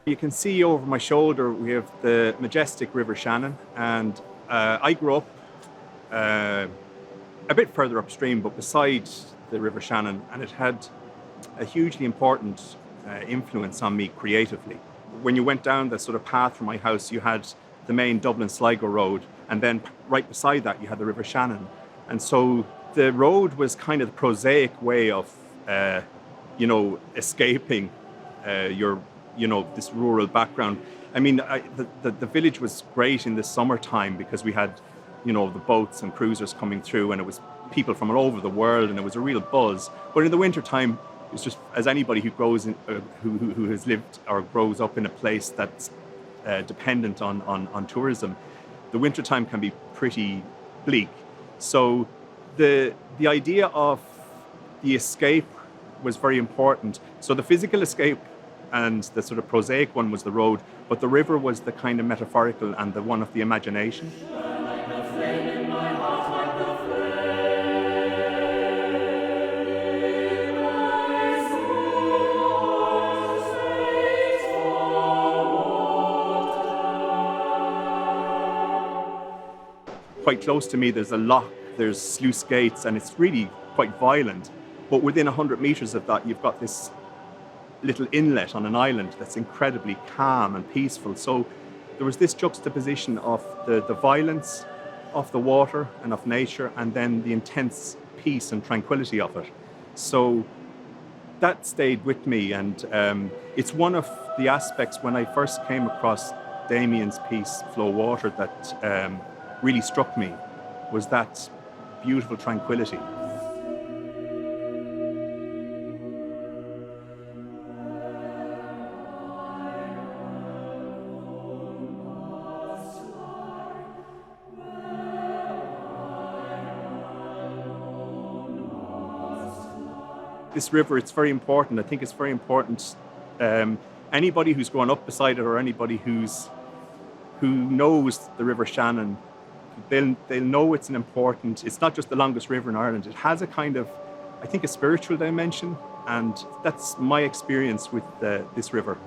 You can see over my shoulder we have the majestic River Shannon, and I grew up a bit further upstream, but beside the River Shannon, and it had a hugely important influence on me creatively. When you went down the sort of path from my house, you had the main Dublin Sligo road, and then right beside that you had the River Shannon. And so the road was kind of the prosaic way of, escaping your, this rural background. I mean, the village was great in the summertime because we had, the boats and cruisers coming through, and it was people from all over the world, and it was a real buzz. But in the wintertime, it's just as anybody who grows in, who has lived or grows up in a place that's dependent on tourism, the wintertime can be pretty bleak. So the idea of the escape was very important. So the physical escape and the sort of prosaic one was the road, but the river was the kind of metaphorical and the one of the imagination. Quite close to me, there's a lock, there's sluice gates, and it's really quite violent. But within 100 meters of that, you've got this little inlet on an island that's incredibly calm and peaceful. So there was this juxtaposition of the violence of the water and of nature, and then the intense peace and tranquility of it. So that stayed with me, and it's one of the aspects when I first came across Damien's piece, Flow Water, that really struck me, was that beautiful tranquility. This river, it's very important. I think it's very important. Anybody who's grown up beside it, or anybody who knows the River Shannon, they'll know it's it's not just the longest river in Ireland. It has a kind of, I think, a spiritual dimension, and that's my experience with this river.